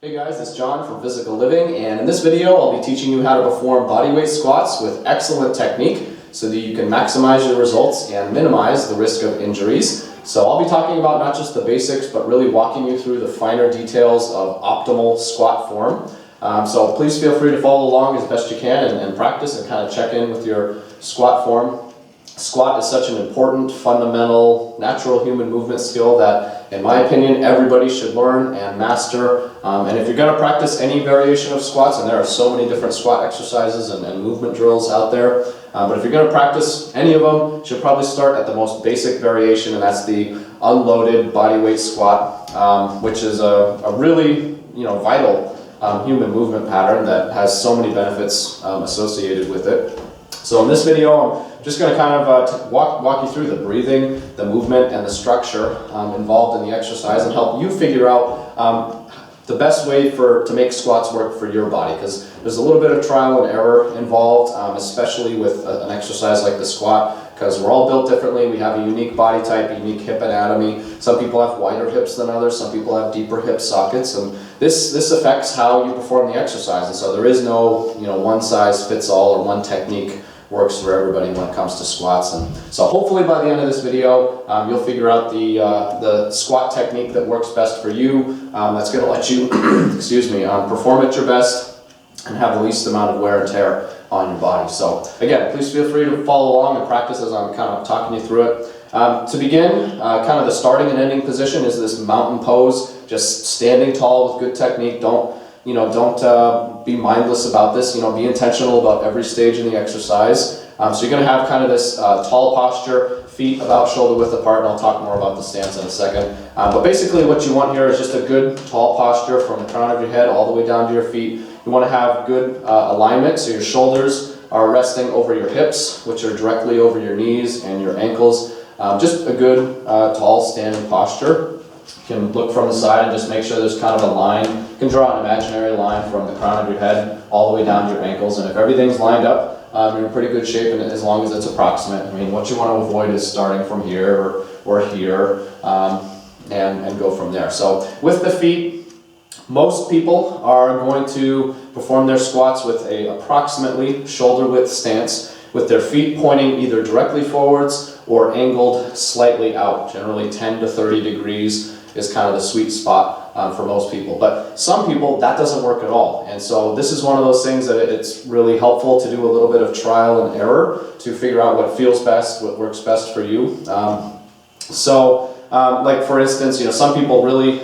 Hey guys, it's John from Physical Living, and in this video I'll be teaching you how to perform bodyweight squats with excellent technique so that you can maximize your results and minimize the risk of injuries. So I'll be talking about not just the basics, but really walking you through the finer details of optimal squat form. So please feel free to follow along as best you can and practice and kind of check in with your squat form. Squat is such an important, fundamental, natural human movement skill that, in my opinion, everybody should learn and master. And if you're going to practice any variation of squats, and there are so many different squat exercises and movement drills out there, but if you're going to practice any of them, you should probably start at the most basic variation, and that's the unloaded bodyweight squat, which is a really vital human movement pattern that has so many benefits associated with it. So in this video, I'm just going to kind of walk you through the breathing, the movement, and the structure involved in the exercise and help you figure out the best way to make squats work for your body, because there's a little bit of trial and error involved, especially with an exercise like the squat, because we're all built differently. We have a unique body type, a unique hip anatomy. Some people have wider hips than others, some people have deeper hip sockets, and this affects how you perform the exercise. And so there is no one size fits all or one technique works for everybody when it comes to squats. And so hopefully by the end of this video, you'll figure out the squat technique that works best for you, that's going to let you perform at your best and have the least amount of wear and tear on your body. So again, please feel free to follow along and practice as I'm kind of talking you through it. To begin, kind of the starting and ending position is this mountain pose, just standing tall with good technique. Don't be mindless about this. Be intentional about every stage in the exercise. So you're going to have kind of this tall posture, feet about shoulder width apart, and I'll talk more about the stance in a second. But basically what you want here is just a good tall posture from the crown of your head all the way down to your feet. You want to have good alignment, so your shoulders are resting over your hips, which are directly over your knees and your ankles. Just a good tall standing posture. You can look from the side and just make sure there's kind of a line. You can draw an imaginary line from the crown of your head all the way down to your ankles, and if everything's lined up, you're in pretty good shape, and as long as it's approximate. I mean, what you want to avoid is starting from here or here and go from there. So with the feet, most people are going to perform their squats with a approximately shoulder width stance, with their feet pointing either directly forwards or angled slightly out. Generally 10 to 30 degrees is kind of the sweet spot for most people. But some people, that doesn't work at all. And so this is one of those things that it's really helpful to do a little bit of trial and error to figure out what feels best, what works best for you. Like for instance, some people really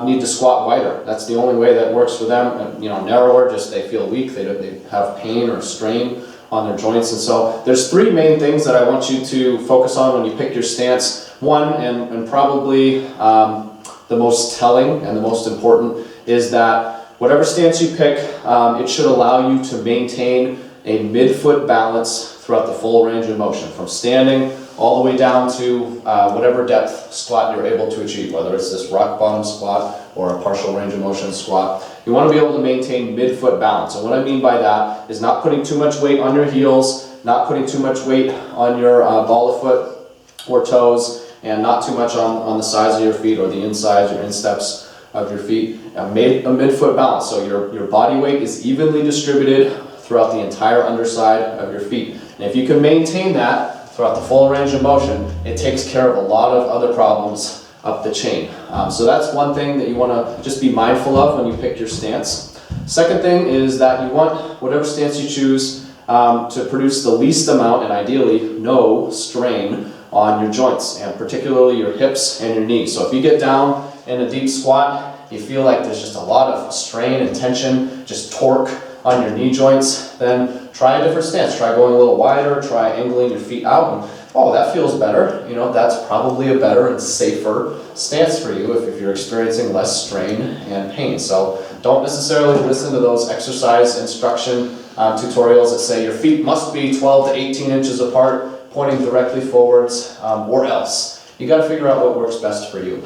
need to squat wider. That's the only way that works for them. Narrower, just they feel weak, they have pain or strain on their joints. And so there's three main things that I want you to focus on when you pick your stance. One, and probably the most telling and the most important, is that whatever stance you pick, it should allow you to maintain a mid-foot balance throughout the full range of motion, from standing all the way down to whatever depth squat you're able to achieve, whether it's this rock bottom squat or a partial range of motion squat. You want to be able to maintain mid-foot balance. And what I mean by that is not putting too much weight on your heels, not putting too much weight on your ball of foot or toes, and not too much on the sides of your feet or the insides or insteps of your feet. A mid-foot balance, so your body weight is evenly distributed throughout the entire underside of your feet. And if you can maintain that throughout the full range of motion, it takes care of a lot of other problems up the chain. So that's one thing that you want to just be mindful of when you pick your stance. Second thing is that you want whatever stance you choose to produce the least amount, and ideally no strain on your joints, and particularly your hips and your knees. So if you get down in a deep squat, you feel like there's just a lot of strain and tension, just torque on your knee joints, then try a different stance. Try going a little wider, try angling your feet out, and oh, that feels better. That's probably a better and safer stance for you if you're experiencing less strain and pain. So don't necessarily listen to those exercise instruction tutorials that say your feet must be 12 to 18 inches apart, pointing directly forwards, or else. You got to figure out what works best for you.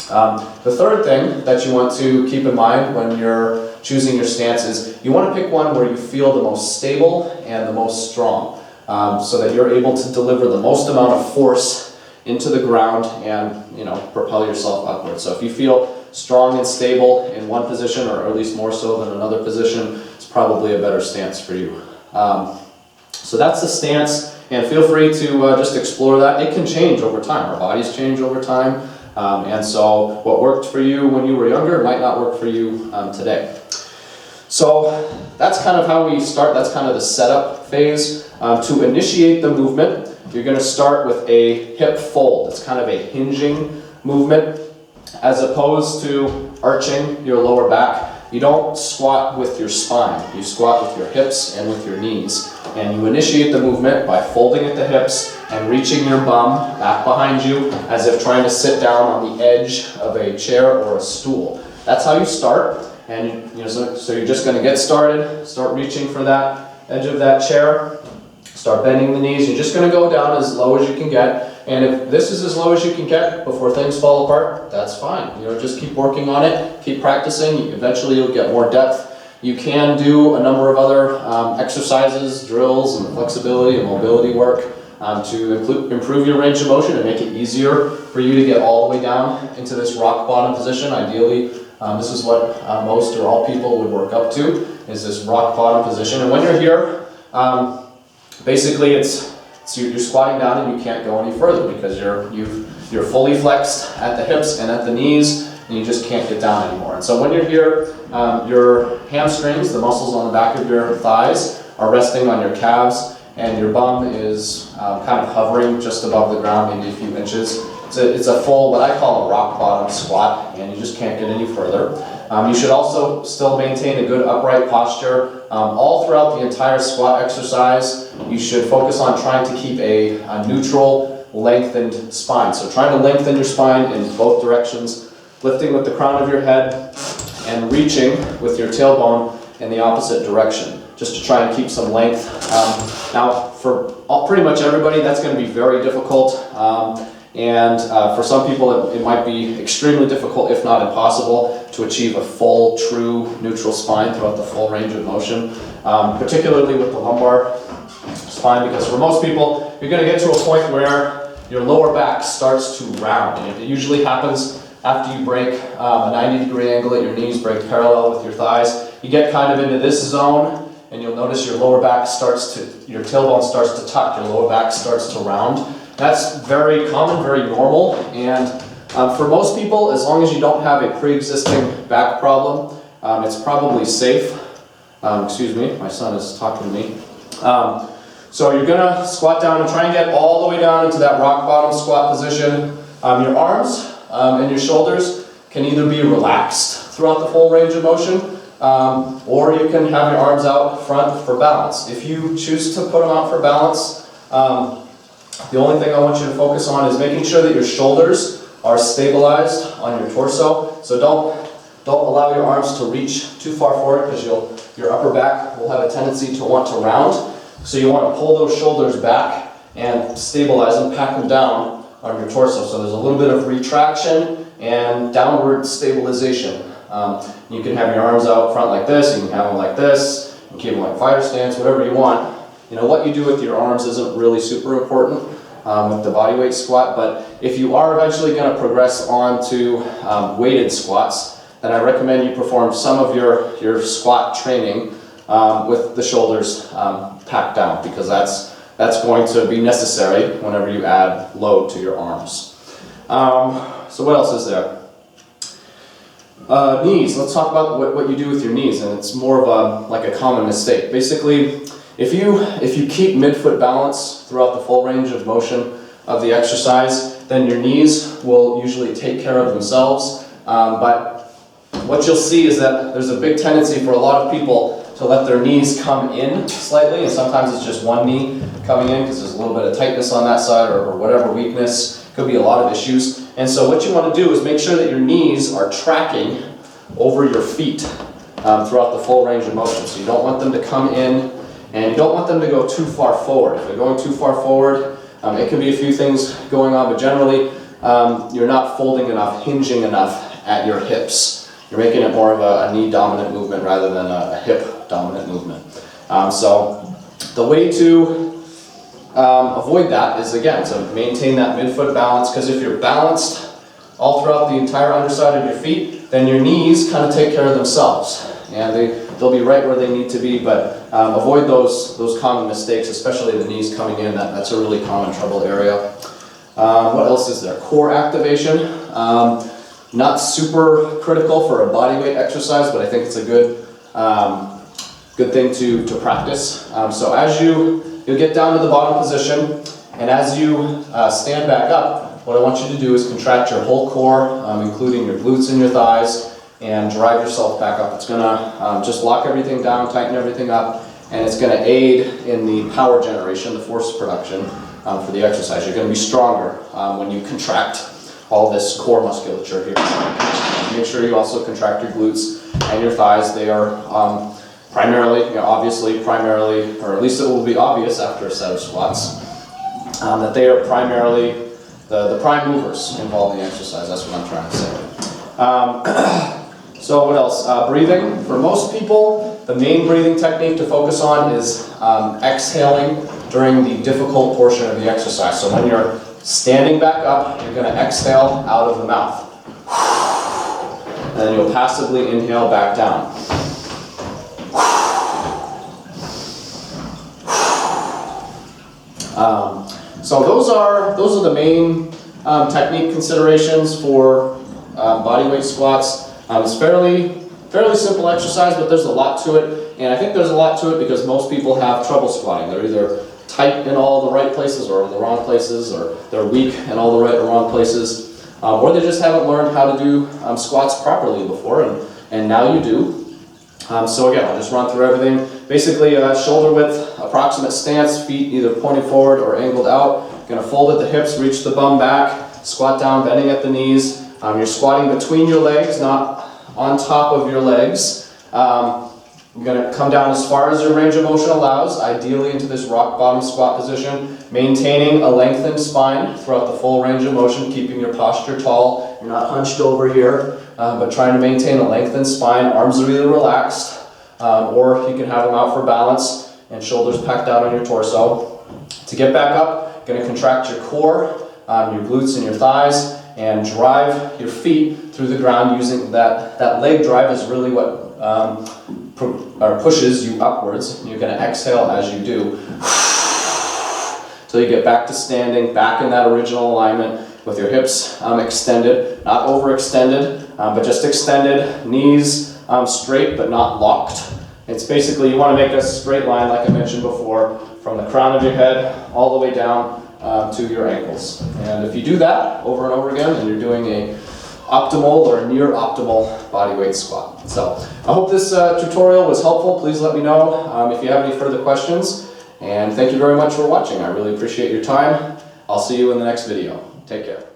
The third thing that you want to keep in mind when you're choosing your stance is you want to pick one where you feel the most stable and the most strong, so that you're able to deliver the most amount of force into the ground and propel yourself upwards. So if you feel strong and stable in one position, or at least more so than another position, it's probably a better stance for you. So that's the stance, and feel free to just explore that. It can change over time. Our bodies change over time, and so what worked for you when you were younger might not work for you today. So that's kind of how we start. That's kind of the setup phase. To initiate the movement, you're going to start with a hip fold. It's kind of a hinging movement as opposed to arching your lower back. You don't squat with your spine. You squat with your hips and with your knees. And you initiate the movement by folding at the hips and reaching your bum back behind you as if trying to sit down on the edge of a chair or a stool. That's how you start. And so you're just going to get started, start reaching for that edge of that chair, start bending the knees. You're just going to go down as low as you can get. And if this is as low as you can get before things fall apart, that's fine. Just keep working on it, keep practicing. Eventually you'll get more depth. You can do a number of other exercises, drills, and flexibility and mobility work to improve your range of motion and make it easier for you to get all the way down into this rock bottom position. Ideally, this is what most or all people would work up to, is this rock bottom position. And when you're here, basically you're squatting down and you can't go any further because you're fully flexed at the hips and at the knees, and you just can't get down anymore. And so when you're here, your hamstrings, the muscles on the back of your thighs, are resting on your calves, and your bum is kind of hovering just above the ground, maybe a few inches. It's a full, what I call a rock bottom squat, and you just can't get any further. You should also still maintain a good upright posture. All throughout the entire squat exercise, you should focus on trying to keep a neutral, lengthened spine. So trying to lengthen your spine in both directions, lifting with the crown of your head, and reaching with your tailbone in the opposite direction, just to try and keep some length. Now, for pretty much everybody, that's going to be very difficult. And for some people, it might be extremely difficult, if not impossible, to achieve a full, true, neutral spine throughout the full range of motion, particularly with the lumbar spine, because for most people, you're going to get to a point where your lower back starts to round. And it usually happens after you break a 90-degree angle at your knees, break parallel with your thighs. You get kind of into this zone, and you'll notice your lower back your tailbone starts to tuck, your lower back starts to round. That's very common, very normal, and for most people, as long as you don't have a pre-existing back problem, it's probably safe. Excuse me, my son is talking to me. So you're going to squat down and try and get all the way down into that rock bottom squat position. Your arms and your shoulders can either be relaxed throughout the full range of motion, or you can have your arms out front for balance. If you choose to put them out for balance, the only thing I want you to focus on is making sure that your shoulders are stabilized on your torso. So don't allow your arms to reach too far forward, because your upper back will have a tendency to want to round. So you want to pull those shoulders back and stabilize them, pack them down on your torso. So there's a little bit of retraction and downward stabilization. You can have your arms out front like this, you can have them like this, you can keep them like fighter stance, whatever you want. What you do with your arms isn't really super important with the bodyweight squat, but if you are eventually going to progress on to weighted squats, then I recommend you perform some of your squat training with the shoulders packed down, because that's going to be necessary whenever you add load to your arms. So what else is there? Knees. Let's talk about what you do with your knees, and it's more of like a common mistake. Basically, if you keep midfoot balance throughout the full range of motion of the exercise, then your knees will usually take care of themselves. But what you'll see is that there's a big tendency for a lot of people to let their knees come in slightly, and sometimes it's just one knee coming in because there's a little bit of tightness on that side, or whatever weakness. Could be a lot of issues. And so what you want to do is make sure that your knees are tracking over your feet throughout the full range of motion. So you don't want them to come in, and you don't want them to go too far forward. If they're going too far forward, it can be a few things going on, but generally you're not folding enough, hinging enough at your hips. You're making it more of a knee-dominant movement rather than a hip-dominant movement. So the way to avoid that is, again, to maintain that midfoot balance, because if you're balanced all throughout the entire underside of your feet, then your knees kind of take care of themselves. And they'll be right where they need to be, but avoid those common mistakes, especially the knees coming in. That's a really common trouble area. What else is there? Core activation. Not super critical for a body weight exercise, but I think it's a good thing to practice. So as you get down to the bottom position, and as you stand back up, what I want you to do is contract your whole core, including your glutes and your thighs, and drive yourself back up. It's going to just lock everything down, tighten everything up, and it's going to aid in the power generation, the force production for the exercise. You're going to be stronger when you contract all this core musculature here. Make sure you also contract your glutes and your thighs. They are primarily, obviously primarily, or at least it will be obvious after a set of squats, that they are primarily the prime movers involved in the exercise. That's what I'm trying to say. So what else? Breathing. For most people, the main breathing technique to focus on is exhaling during the difficult portion of the exercise. So when you're standing back up, you're going to exhale out of the mouth. And then you'll passively inhale back down. So those are the main technique considerations for bodyweight squats. It's fairly simple exercise, but there's a lot to it, and I think there's a lot to it because most people have trouble squatting. They're either tight in all the right places or in the wrong places, or they're weak in all the right or wrong places, or they just haven't learned how to do squats properly before, and now you do. So again, I'll just run through everything. Basically, shoulder width, approximate stance, feet either pointing forward or angled out. You're going to fold at the hips, reach the bum back, squat down, bending at the knees. You're squatting between your legs, not on top of your legs. You're going to come down as far as your range of motion allows, ideally into this rock bottom squat position, maintaining a lengthened spine throughout the full range of motion, keeping your posture tall. You're not hunched over here, but trying to maintain a lengthened spine. Arms are either relaxed, or you can have them out for balance, and shoulders packed out on your torso. To get back up, you're going to contract your core, your glutes and your thighs, and drive your feet through the ground using that leg drive is really what pushes you upwards. You're going to exhale as you do till you get back to standing, back in that original alignment with your hips extended, not overextended, but just extended, knees straight but not locked. It's basically, you want to make a straight line, like I mentioned before, from the crown of your head all the way down to your ankles. And if you do that over and over again, then you're doing a optimal or near optimal bodyweight squat. So I hope this tutorial was helpful. Please let me know if you have any further questions. And thank you very much for watching. I really appreciate your time. I'll see you in the next video. Take care.